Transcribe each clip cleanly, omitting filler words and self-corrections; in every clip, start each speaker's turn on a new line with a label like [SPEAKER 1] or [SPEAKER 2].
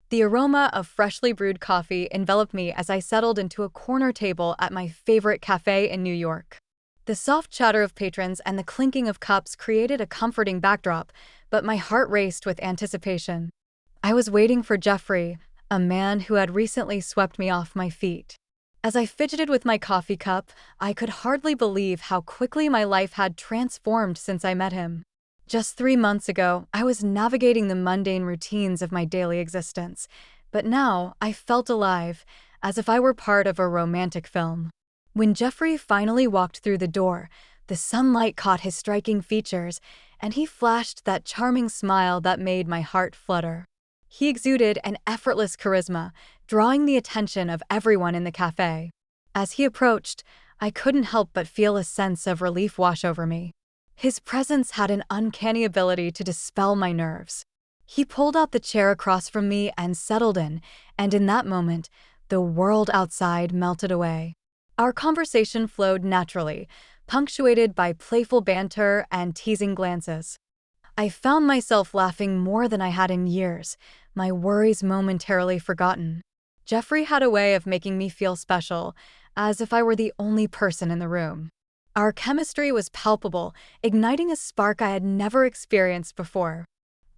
[SPEAKER 1] The aroma of freshly brewed coffee enveloped me as I settled into a corner table at my favorite cafe in New York. The soft chatter of patrons and the clinking of cups created a comforting backdrop, but my heart raced with anticipation. I was waiting for Jeffrey, a man who had recently swept me off my feet. As I fidgeted with my coffee cup, I could hardly believe how quickly my life had transformed since I met him. Just 3 months ago, I was navigating the mundane routines of my daily existence, but now I felt alive, as if I were part of a romantic film. When Jeffrey finally walked through the door, the sunlight caught his striking features, and he flashed that charming smile that made my heart flutter. He exuded an effortless charisma, drawing the attention of everyone in the cafe. As he approached, I couldn't help but feel a sense of relief wash over me. His presence had an uncanny ability to dispel my nerves. He pulled out the chair across from me and settled in, and in that moment, the world outside melted away. Our conversation flowed naturally, punctuated by playful banter and teasing glances. I found myself laughing more than I had in years, my worries momentarily forgotten. Jeffrey had a way of making me feel special, as if I were the only person in the room. Our chemistry was palpable, igniting a spark I had never experienced before.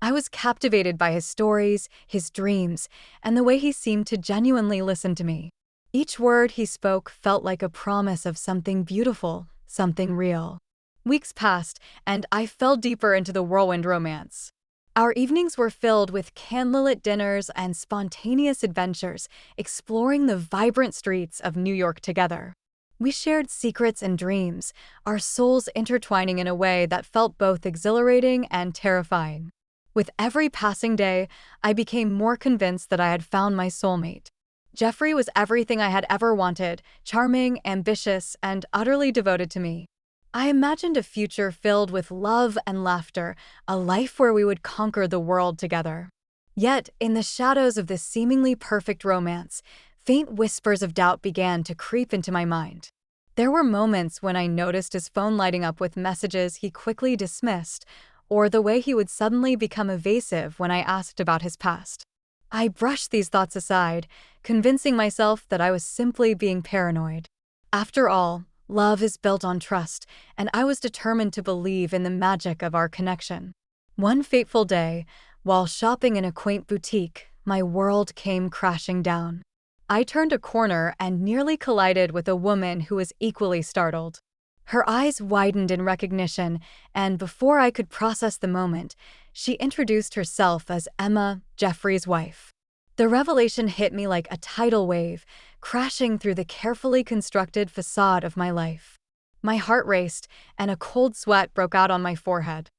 [SPEAKER 1] I was captivated by his stories, his dreams, and the way he seemed to genuinely listen to me. Each word he spoke felt like a promise of something beautiful, something real. Weeks passed, and I fell deeper into the whirlwind romance. Our evenings were filled with candlelit dinners and spontaneous adventures, exploring the vibrant streets of New York together. We shared secrets and dreams, our souls intertwining in a way that felt both exhilarating and terrifying. With every passing day, I became more convinced that I had found my soulmate. Jeffrey was everything I had ever wanted, charming, ambitious, and utterly devoted to me. I imagined a future filled with love and laughter, a life where we would conquer the world together. Yet, in the shadows of this seemingly perfect romance, faint whispers of doubt began to creep into my mind. There were moments when I noticed his phone lighting up with messages he quickly dismissed, or the way he would suddenly become evasive when I asked about his past. I brushed these thoughts aside, convincing myself that I was simply being paranoid. After all, love is built on trust, and I was determined to believe in the magic of our connection. One fateful day, while shopping in a quaint boutique, my world came crashing down. I turned a corner and nearly collided with a woman who was equally startled. Her eyes widened in recognition, and before I could process the moment, she introduced herself as Emma, Jeffrey's wife. The revelation hit me like a tidal wave, crashing through the carefully constructed facade of my life. My heart raced, and a cold sweat broke out on my forehead.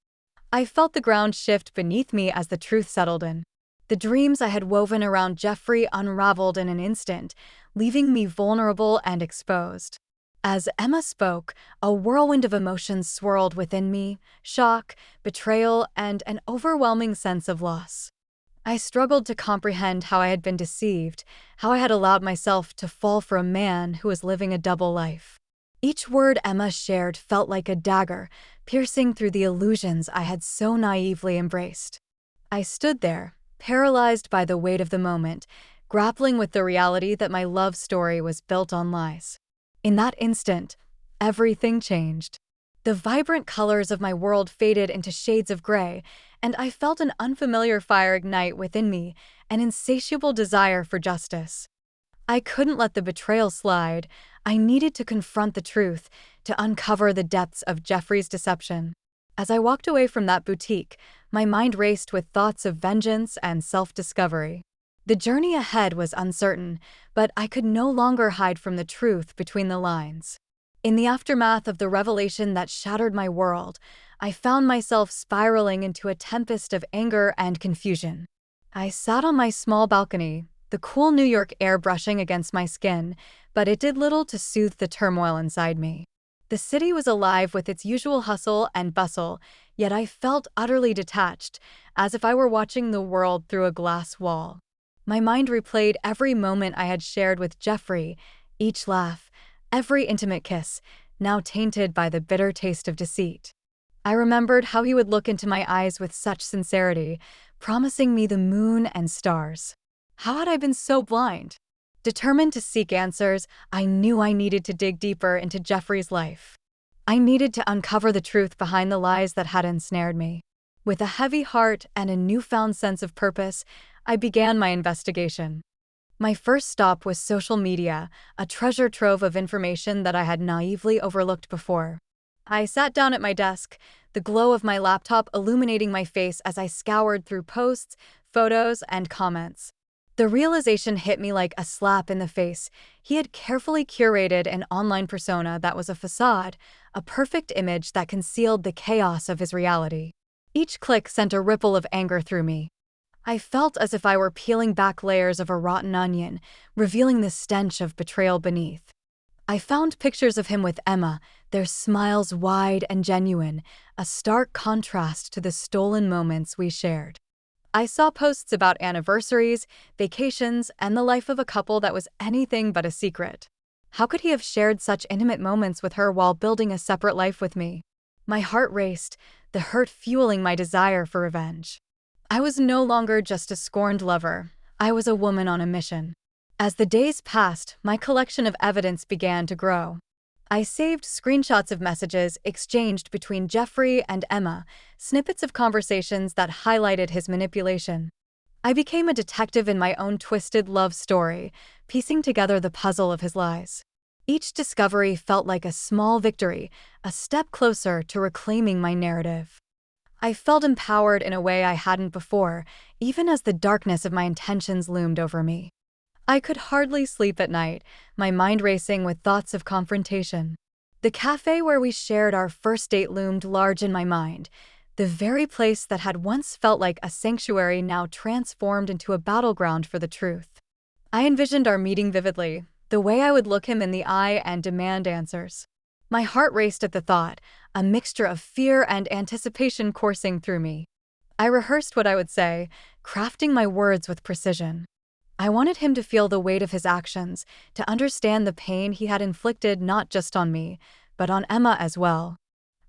[SPEAKER 1] I felt the ground shift beneath me as the truth settled in. The dreams I had woven around Jeffrey unraveled in an instant, leaving me vulnerable and exposed. As Emma spoke, a whirlwind of emotions swirled within me: shock, betrayal, and an overwhelming sense of loss. I struggled to comprehend how I had been deceived, how I had allowed myself to fall for a man who was living a double life. Each word Emma shared felt like a dagger, piercing through the illusions I had so naively embraced. I stood there, paralyzed by the weight of the moment, grappling with the reality that my love story was built on lies. In that instant, everything changed. The vibrant colors of my world faded into shades of gray, and I felt an unfamiliar fire ignite within me, an insatiable desire for justice. I couldn't let the betrayal slide. I needed to confront the truth, to uncover the depths of Jeffrey's deception. As I walked away from that boutique, my mind raced with thoughts of vengeance and self-discovery. The journey ahead was uncertain, but I could no longer hide from the truth between the lines. In the aftermath of the revelation that shattered my world, I found myself spiraling into a tempest of anger and confusion. I sat on my small balcony, the cool New York air brushing against my skin, but it did little to soothe the turmoil inside me. The city was alive with its usual hustle and bustle, yet I felt utterly detached, as if I were watching the world through a glass wall. My mind replayed every moment I had shared with Jeffrey, each laugh, every intimate kiss, now tainted by the bitter taste of deceit. I remembered how he would look into my eyes with such sincerity, promising me the moon and stars. How had I been so blind? Determined to seek answers, I knew I needed to dig deeper into Jeffrey's life. I needed to uncover the truth behind the lies that had ensnared me. With a heavy heart and a newfound sense of purpose, I began my investigation. My first stop was social media, a treasure trove of information that I had naively overlooked before. I sat down at my desk, the glow of my laptop illuminating my face as I scoured through posts, photos, and comments. The realization hit me like a slap in the face. He had carefully curated an online persona that was a facade, a perfect image that concealed the chaos of his reality. Each click sent a ripple of anger through me. I felt as if I were peeling back layers of a rotten onion, revealing the stench of betrayal beneath. I found pictures of him with Emma, their smiles wide and genuine, a stark contrast to the stolen moments we shared. I saw posts about anniversaries, vacations, and the life of a couple that was anything but a secret. How could he have shared such intimate moments with her while building a separate life with me? My heart raced, the hurt fueling my desire for revenge. I was no longer just a scorned lover. I was a woman on a mission. As the days passed, my collection of evidence began to grow. I saved screenshots of messages exchanged between Jeffrey and Emma, snippets of conversations that highlighted his manipulation. I became a detective in my own twisted love story, piecing together the puzzle of his lies. Each discovery felt like a small victory, a step closer to reclaiming my narrative. I felt empowered in a way I hadn't before, even as the darkness of my intentions loomed over me. I could hardly sleep at night, my mind racing with thoughts of confrontation. The cafe where we shared our first date loomed large in my mind, the very place that had once felt like a sanctuary now transformed into a battleground for the truth. I envisioned our meeting vividly, the way I would look him in the eye and demand answers. My heart raced at the thought, a mixture of fear and anticipation coursing through me. I rehearsed what I would say, crafting my words with precision. I wanted him to feel the weight of his actions, to understand the pain he had inflicted not just on me, but on Emma as well.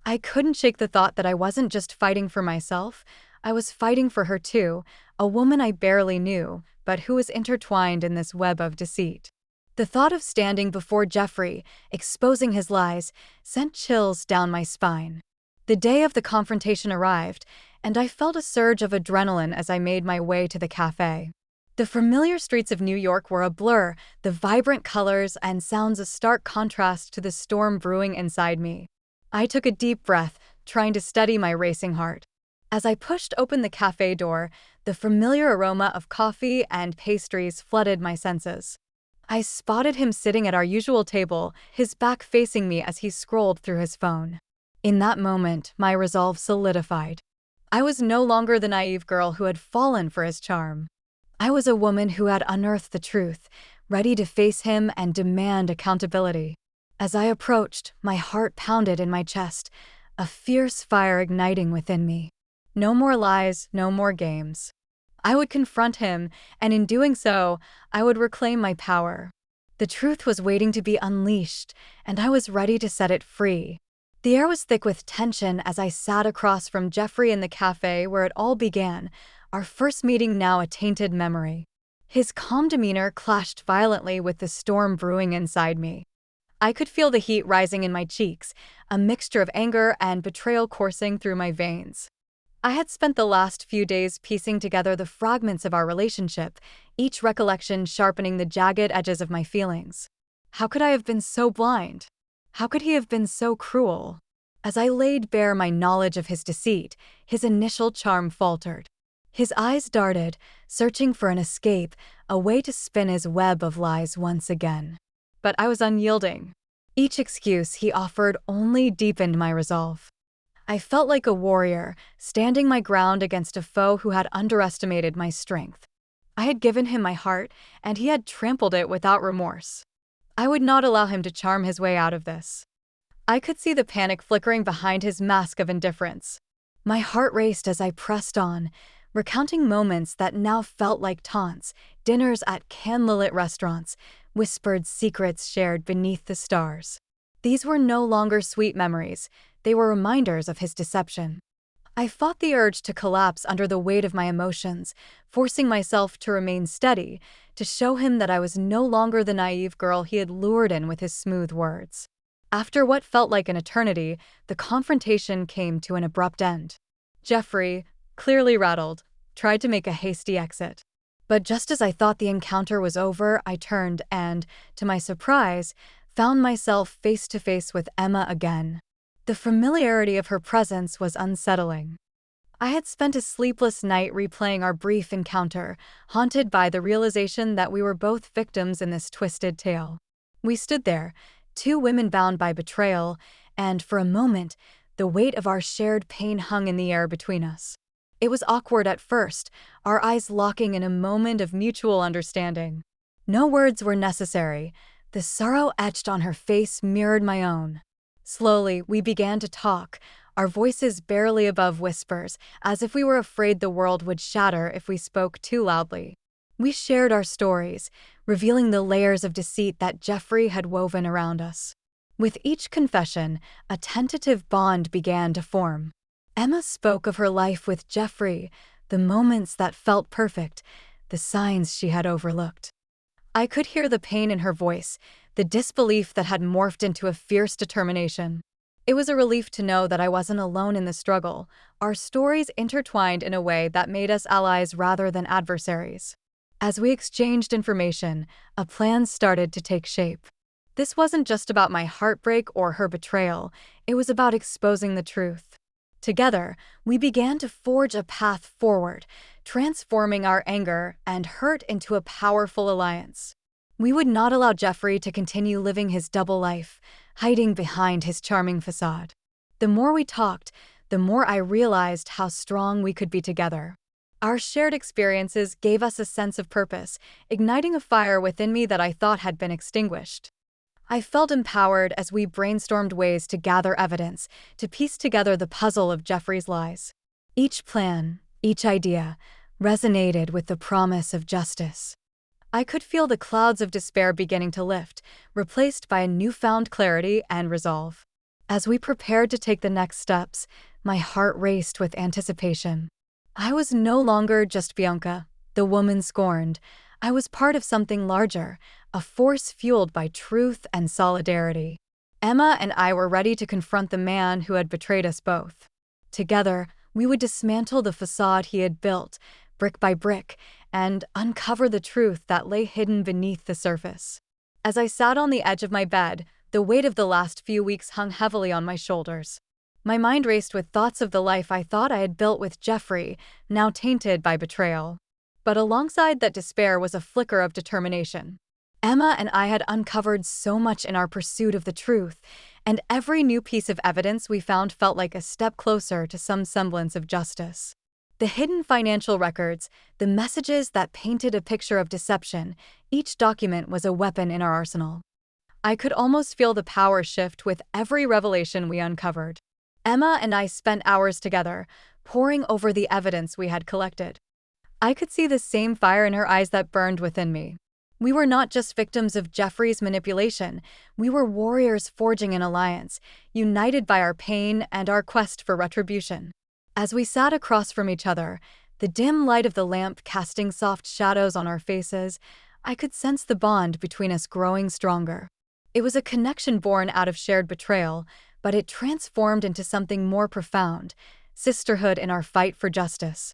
[SPEAKER 1] I couldn't shake the thought that I wasn't just fighting for myself, I was fighting for her too, a woman I barely knew, but who was intertwined in this web of deceit. The thought of standing before Jeffrey, exposing his lies, sent chills down my spine. The day of the confrontation arrived, and I felt a surge of adrenaline as I made my way to the cafe. The familiar streets of New York were a blur, the vibrant colors and sounds a stark contrast to the storm brewing inside me. I took a deep breath, trying to steady my racing heart. As I pushed open the cafe door, the familiar aroma of coffee and pastries flooded my senses. I spotted him sitting at our usual table, his back facing me as he scrolled through his phone. In that moment, my resolve solidified. I was no longer the naive girl who had fallen for his charm. I was a woman who had unearthed the truth, ready to face him and demand accountability. As I approached, my heart pounded in my chest, a fierce fire igniting within me. No more lies, no more games. I would confront him, and in doing so, I would reclaim my power. The truth was waiting to be unleashed, and I was ready to set it free. The air was thick with tension as I sat across from Jeffrey in the cafe where it all began, our first meeting now a tainted memory. His calm demeanor clashed violently with the storm brewing inside me. I could feel the heat rising in my cheeks, a mixture of anger and betrayal coursing through my veins. I had spent the last few days piecing together the fragments of our relationship, each recollection sharpening the jagged edges of my feelings. How could I have been so blind? How could he have been so cruel? As I laid bare my knowledge of his deceit, his initial charm faltered. His eyes darted, searching for an escape, a way to spin his web of lies once again. But I was unyielding. Each excuse he offered only deepened my resolve. I felt like a warrior, standing my ground against a foe who had underestimated my strength. I had given him my heart, and he had trampled it without remorse. I would not allow him to charm his way out of this. I could see the panic flickering behind his mask of indifference. My heart raced as I pressed on, recounting moments that now felt like taunts, dinners at candlelit restaurants, whispered secrets shared beneath the stars. These were no longer sweet memories, they were reminders of his deception. I fought the urge to collapse under the weight of my emotions, forcing myself to remain steady, to show him that I was no longer the naive girl he had lured in with his smooth words. After what felt like an eternity, the confrontation came to an abrupt end. Jeffrey, clearly rattled, tried to make a hasty exit. But just as I thought the encounter was over, I turned and, to my surprise, found myself face to face with Emma again. The familiarity of her presence was unsettling. I had spent a sleepless night replaying our brief encounter, haunted by the realization that we were both victims in this twisted tale. We stood there, two women bound by betrayal, and for a moment, the weight of our shared pain hung in the air between us. It was awkward at first, our eyes locking in a moment of mutual understanding. No words were necessary. The sorrow etched on her face mirrored my own. Slowly, we began to talk, our voices barely above whispers, as if we were afraid the world would shatter if we spoke too loudly. We shared our stories, revealing the layers of deceit that Jeffrey had woven around us. With each confession, a tentative bond began to form. Emma spoke of her life with Jeffrey, the moments that felt perfect, the signs she had overlooked. I could hear the pain in her voice, the disbelief that had morphed into a fierce determination. It was a relief to know that I wasn't alone in the struggle. Our stories intertwined in a way that made us allies rather than adversaries. As we exchanged information, a plan started to take shape. This wasn't just about my heartbreak or her betrayal, it was about exposing the truth. Together, we began to forge a path forward, transforming our anger and hurt into a powerful alliance. We would not allow Jeffrey to continue living his double life, hiding behind his charming facade. The more we talked, the more I realized how strong we could be together. Our shared experiences gave us a sense of purpose, igniting a fire within me that I thought had been extinguished. I felt empowered as we brainstormed ways to gather evidence, to piece together the puzzle of Jeffrey's lies. Each plan, each idea, resonated with the promise of justice. I could feel the clouds of despair beginning to lift, replaced by a newfound clarity and resolve. As we prepared to take the next steps, my heart raced with anticipation. I was no longer just Bianca, the woman scorned. I was part of something larger, a force fueled by truth and solidarity. Emma and I were ready to confront the man who had betrayed us both. Together, we would dismantle the facade he had built, brick by brick, and uncover the truth that lay hidden beneath the surface. As I sat on the edge of my bed, the weight of the last few weeks hung heavily on my shoulders. My mind raced with thoughts of the life I thought I had built with Jeffrey, now tainted by betrayal. But alongside that despair was a flicker of determination. Emma and I had uncovered so much in our pursuit of the truth, and every new piece of evidence we found felt like a step closer to some semblance of justice. The hidden financial records, the messages that painted a picture of deception, each document was a weapon in our arsenal. I could almost feel the power shift with every revelation we uncovered. Emma and I spent hours together, poring over the evidence we had collected. I could see the same fire in her eyes that burned within me. We were not just victims of Jeffrey's manipulation, we were warriors forging an alliance, united by our pain and our quest for retribution. As we sat across from each other, the dim light of the lamp casting soft shadows on our faces, I could sense the bond between us growing stronger. It was a connection born out of shared betrayal, but it transformed into something more profound, sisterhood in our fight for justice.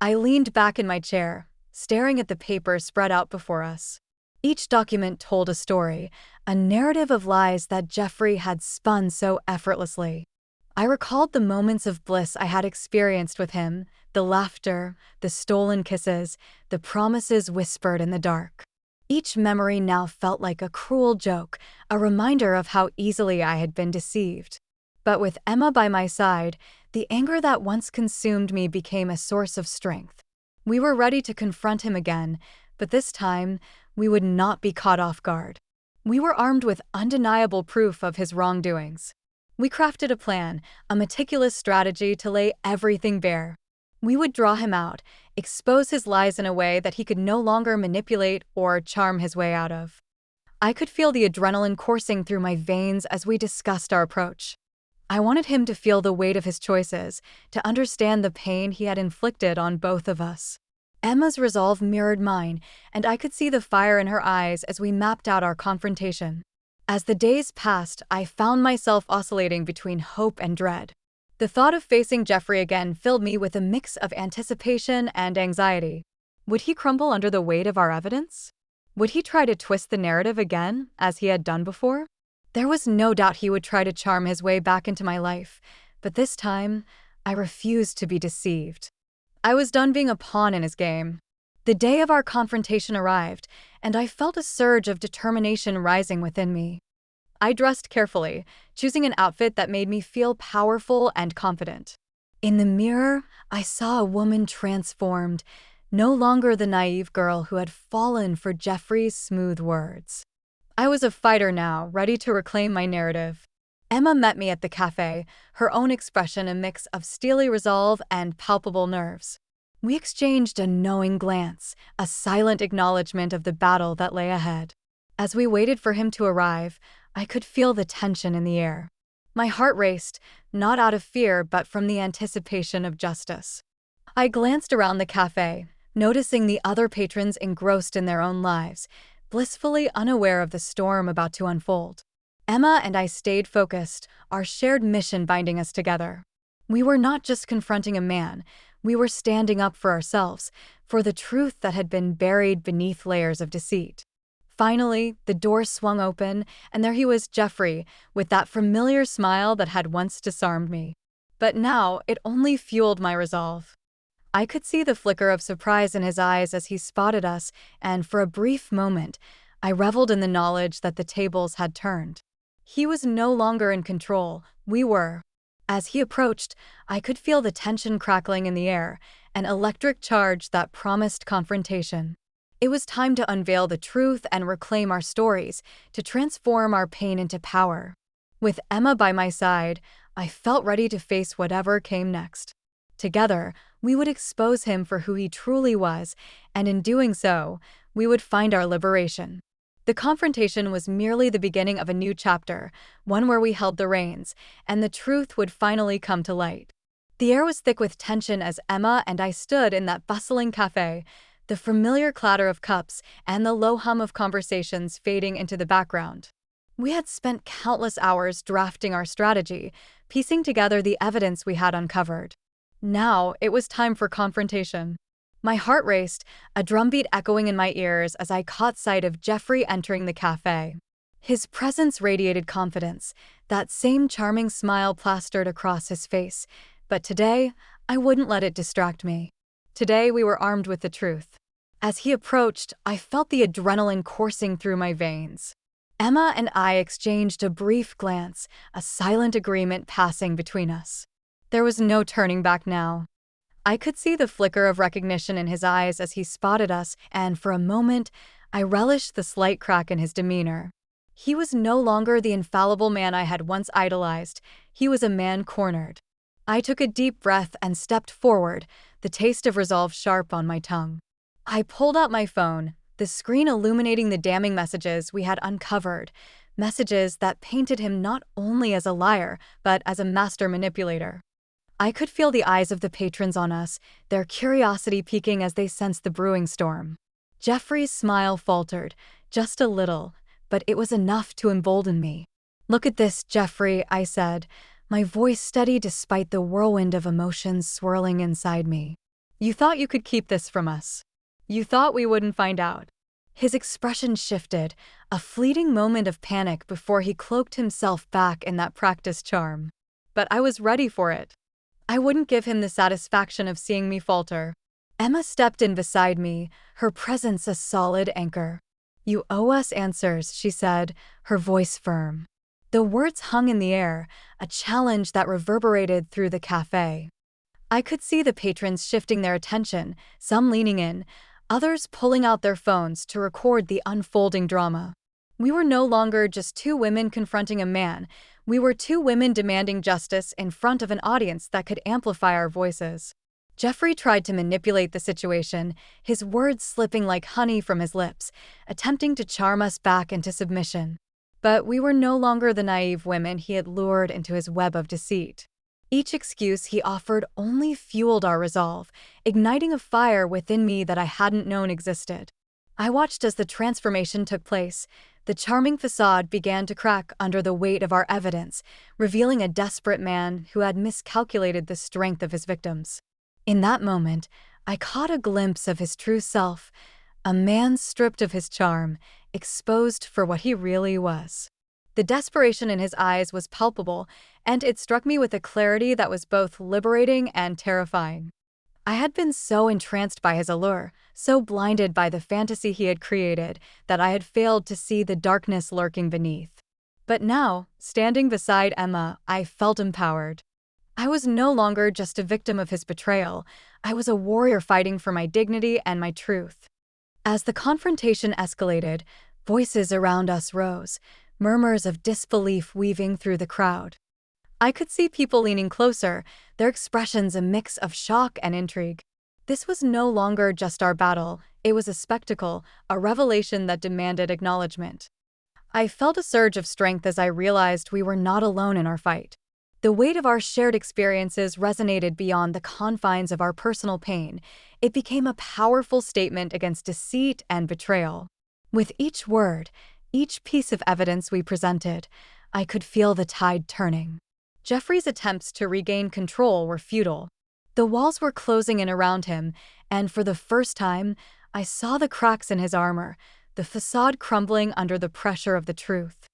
[SPEAKER 1] I leaned back in my chair, staring at the paper spread out before us. Each document told a story, a narrative of lies that Jeffrey had spun so effortlessly. I recalled the moments of bliss I had experienced with him, the laughter, the stolen kisses, the promises whispered in the dark. Each memory now felt like a cruel joke, a reminder of how easily I had been deceived. But with Emma by my side, the anger that once consumed me became a source of strength. We were ready to confront him again, but this time, we would not be caught off guard. We were armed with undeniable proof of his wrongdoings. We crafted a plan, a meticulous strategy to lay everything bare. We would draw him out, expose his lies in a way that he could no longer manipulate or charm his way out of. I could feel the adrenaline coursing through my veins as we discussed our approach. I wanted him to feel the weight of his choices, to understand the pain he had inflicted on both of us. Emma's resolve mirrored mine, and I could see the fire in her eyes as we mapped out our confrontation. As the days passed, I found myself oscillating between hope and dread. The thought of facing Jeffrey again filled me with a mix of anticipation and anxiety. Would he crumble under the weight of our evidence? Would he try to twist the narrative again, as he had done before? There was no doubt he would try to charm his way back into my life, but this time, I refused to be deceived. I was done being a pawn in his game. The day of our confrontation arrived, and I felt a surge of determination rising within me. I dressed carefully, choosing an outfit that made me feel powerful and confident. In the mirror, I saw a woman transformed, no longer the naive girl who had fallen for Jeffrey's smooth words. I was a fighter now, ready to reclaim my narrative. Emma met me at the cafe, her own expression a mix of steely resolve and palpable nerves. We exchanged a knowing glance, a silent acknowledgement of the battle that lay ahead. As we waited for him to arrive, I could feel the tension in the air. My heart raced, not out of fear but from the anticipation of justice. I glanced around the cafe, noticing the other patrons engrossed in their own lives, blissfully unaware of the storm about to unfold. Emma and I stayed focused, our shared mission binding us together. We were not just confronting a man, we were standing up for ourselves, for the truth that had been buried beneath layers of deceit. Finally, the door swung open, and there he was, Jeffrey, with that familiar smile that had once disarmed me. But now, it only fueled my resolve. I could see the flicker of surprise in his eyes as he spotted us, and for a brief moment, I reveled in the knowledge that the tables had turned. He was no longer in control, we were. As he approached, I could feel the tension crackling in the air, an electric charge that promised confrontation. It was time to unveil the truth and reclaim our stories, to transform our pain into power. With Emma by my side, I felt ready to face whatever came next. Together, we would expose him for who he truly was, and in doing so, we would find our liberation. The confrontation was merely the beginning of a new chapter, one where we held the reins, and the truth would finally come to light. The air was thick with tension as Emma and I stood in that bustling cafe, the familiar clatter of cups and the low hum of conversations fading into the background. We had spent countless hours drafting our strategy, piecing together the evidence we had uncovered. Now, it was time for confrontation. My heart raced, a drumbeat echoing in my ears as I caught sight of Jeffrey entering the cafe. His presence radiated confidence, that same charming smile plastered across his face, but today, I wouldn't let it distract me. Today, we were armed with the truth. As he approached, I felt the adrenaline coursing through my veins. Emma and I exchanged a brief glance, a silent agreement passing between us. There was no turning back now. I could see the flicker of recognition in his eyes as he spotted us, and for a moment, I relished the slight crack in his demeanor. He was no longer the infallible man I had once idolized. He was a man cornered. I took a deep breath and stepped forward, the taste of resolve sharp on my tongue. I pulled out my phone, the screen illuminating the damning messages we had uncovered, messages that painted him not only as a liar, but as a master manipulator. I could feel the eyes of the patrons on us, their curiosity piquing as they sensed the brewing storm. Jeffrey's smile faltered, just a little, but it was enough to embolden me. "Look at this, Jeffrey," I said, my voice steady despite the whirlwind of emotions swirling inside me. "You thought you could keep this from us. You thought we wouldn't find out." His expression shifted, a fleeting moment of panic before he cloaked himself back in that practiced charm. But I was ready for it. I wouldn't give him the satisfaction of seeing me falter. Emma stepped in beside me, her presence a solid anchor. "You owe us answers," she said, her voice firm. The words hung in the air, a challenge that reverberated through the cafe. I could see the patrons shifting their attention, some leaning in, others pulling out their phones to record the unfolding drama. We were no longer just two women confronting a man. We were two women demanding justice in front of an audience that could amplify our voices. Jeffrey tried to manipulate the situation, his words slipping like honey from his lips, attempting to charm us back into submission. But we were no longer the naive women he had lured into his web of deceit. Each excuse he offered only fueled our resolve, igniting a fire within me that I hadn't known existed. I watched as the transformation took place. The charming facade began to crack under the weight of our evidence, revealing a desperate man who had miscalculated the strength of his victims. In that moment, I caught a glimpse of his true self, a man stripped of his charm, exposed for what he really was. The desperation in his eyes was palpable, and it struck me with a clarity that was both liberating and terrifying. I had been so entranced by his allure, so blinded by the fantasy he had created, that I had failed to see the darkness lurking beneath. But now, standing beside Emma, I felt empowered. I was no longer just a victim of his betrayal. I was a warrior fighting for my dignity and my truth. As the confrontation escalated, voices around us rose, murmurs of disbelief weaving through the crowd. I could see people leaning closer, their expressions a mix of shock and intrigue. This was no longer just our battle, it was a spectacle, a revelation that demanded acknowledgement. I felt a surge of strength as I realized we were not alone in our fight. The weight of our shared experiences resonated beyond the confines of our personal pain. It became a powerful statement against deceit and betrayal. With each word, each piece of evidence we presented, I could feel the tide turning. Jeffrey's attempts to regain control were futile. The walls were closing in around him, and for the first time, I saw the cracks in his armor, the facade crumbling under the pressure of the truth.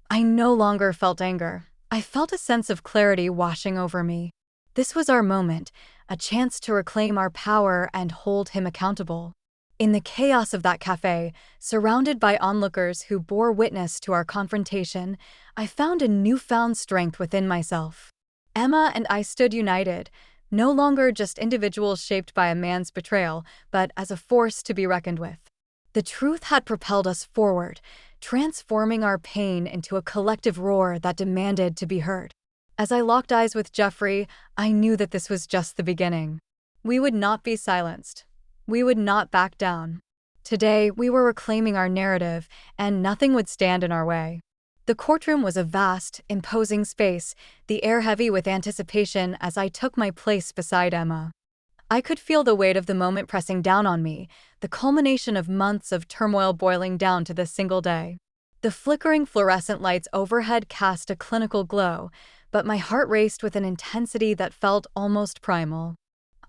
[SPEAKER 1] I no longer felt anger. I felt a sense of clarity washing over me. This was our moment, a chance to reclaim our power and hold him accountable. In the chaos of that cafe, surrounded by onlookers who bore witness to our confrontation, I found a newfound strength within myself. Emma and I stood united, no longer just individuals shaped by a man's betrayal, but as a force to be reckoned with. The truth had propelled us forward, transforming our pain into a collective roar that demanded to be heard. As I locked eyes with Jeffrey, I knew that this was just the beginning. We would not be silenced. We would not back down. Today, we were reclaiming our narrative, and nothing would stand in our way. The courtroom was a vast, imposing space, the air heavy with anticipation as I took my place beside Emma. I could feel the weight of the moment pressing down on me, the culmination of months of turmoil boiling down to this single day. The flickering fluorescent lights overhead cast a clinical glow, but my heart raced with an intensity that felt almost primal.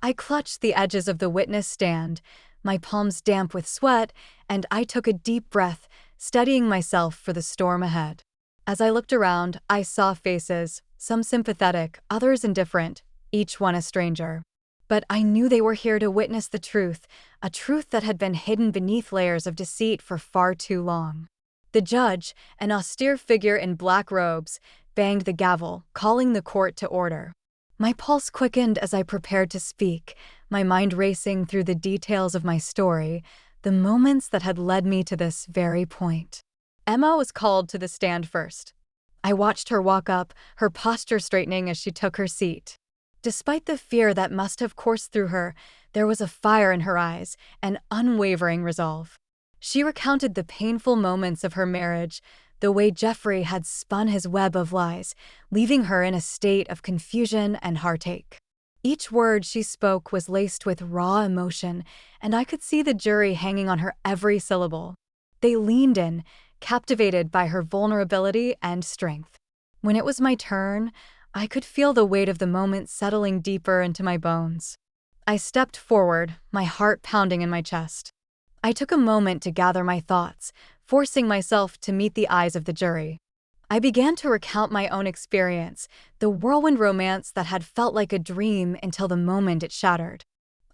[SPEAKER 1] I clutched the edges of the witness stand, my palms damp with sweat, and I took a deep breath, steadying myself for the storm ahead. As I looked around, I saw faces, some sympathetic, others indifferent, each one a stranger. But I knew they were here to witness the truth, a truth that had been hidden beneath layers of deceit for far too long. The judge, an austere figure in black robes, banged the gavel, calling the court to order. My pulse quickened as I prepared to speak, my mind racing through the details of my story, the moments that had led me to this very point. Emma was called to the stand first. I watched her walk up, her posture straightening as she took her seat. Despite the fear that must have coursed through her, there was a fire in her eyes, an unwavering resolve. She recounted the painful moments of her marriage, the way Jeffrey had spun his web of lies, leaving her in a state of confusion and heartache. Each word she spoke was laced with raw emotion, and I could see the jury hanging on her every syllable. They leaned in, captivated by her vulnerability and strength. When it was my turn, I could feel the weight of the moment settling deeper into my bones. I stepped forward, my heart pounding in my chest. I took a moment to gather my thoughts, forcing myself to meet the eyes of the jury. I began to recount my own experience, the whirlwind romance that had felt like a dream until the moment it shattered.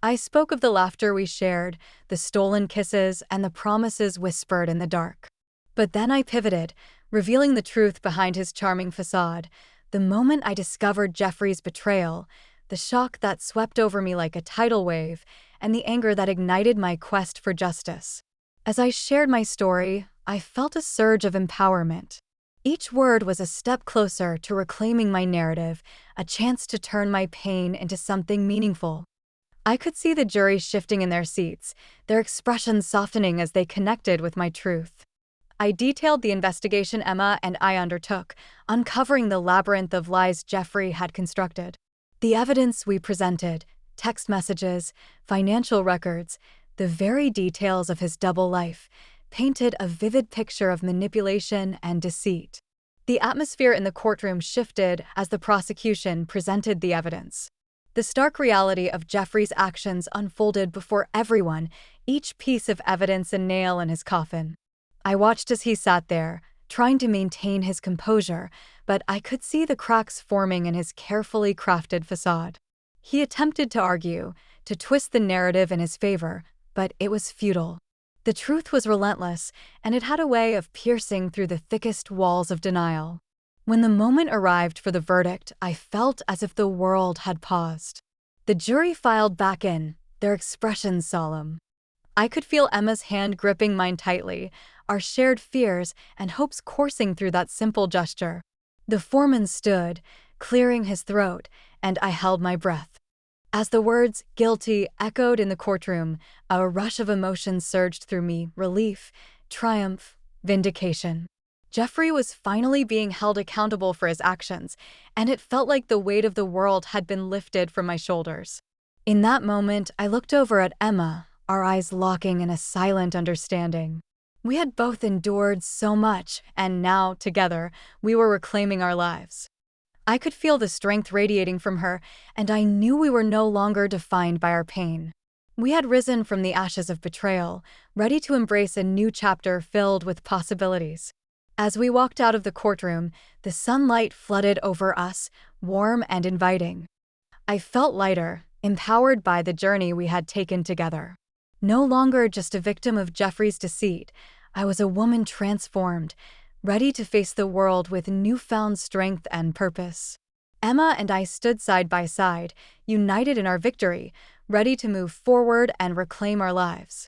[SPEAKER 1] I spoke of the laughter we shared, the stolen kisses, and the promises whispered in the dark. But then I pivoted, revealing the truth behind his charming facade, the moment I discovered Jeffrey's betrayal, the shock that swept over me like a tidal wave, and the anger that ignited my quest for justice. As I shared my story, I felt a surge of empowerment. Each word was a step closer to reclaiming my narrative, a chance to turn my pain into something meaningful. I could see the jury shifting in their seats, their expressions softening as they connected with my truth. I detailed the investigation Emma and I undertook, uncovering the labyrinth of lies Jeffrey had constructed. The evidence we presented, text messages, financial records, the very details of his double life, painted a vivid picture of manipulation and deceit. The atmosphere in the courtroom shifted as the prosecution presented the evidence. The stark reality of Jeffrey's actions unfolded before everyone, each piece of evidence a nail in his coffin. I watched as he sat there, trying to maintain his composure, but I could see the cracks forming in his carefully crafted facade. He attempted to argue, to twist the narrative in his favor, but it was futile. The truth was relentless, and it had a way of piercing through the thickest walls of denial. When the moment arrived for the verdict, I felt as if the world had paused. The jury filed back in, their expressions solemn. I could feel Emma's hand gripping mine tightly, our shared fears and hopes coursing through that simple gesture. The foreman stood, clearing his throat, and I held my breath. As the words "guilty" echoed in the courtroom, a rush of emotion surged through me: relief, triumph, vindication. Jeffrey was finally being held accountable for his actions, and it felt like the weight of the world had been lifted from my shoulders. In that moment, I looked over at Emma, our eyes locking in a silent understanding. We had both endured so much, and now, together, we were reclaiming our lives. I could feel the strength radiating from her, and I knew we were no longer defined by our pain. We had risen from the ashes of betrayal, ready to embrace a new chapter filled with possibilities. As we walked out of the courtroom, the sunlight flooded over us, warm and inviting. I felt lighter, empowered by the journey we had taken together. No longer just a victim of Jeffrey's deceit, I was a woman transformed, ready to face the world with newfound strength and purpose. Emma and I stood side by side, united in our victory, ready to move forward and reclaim our lives.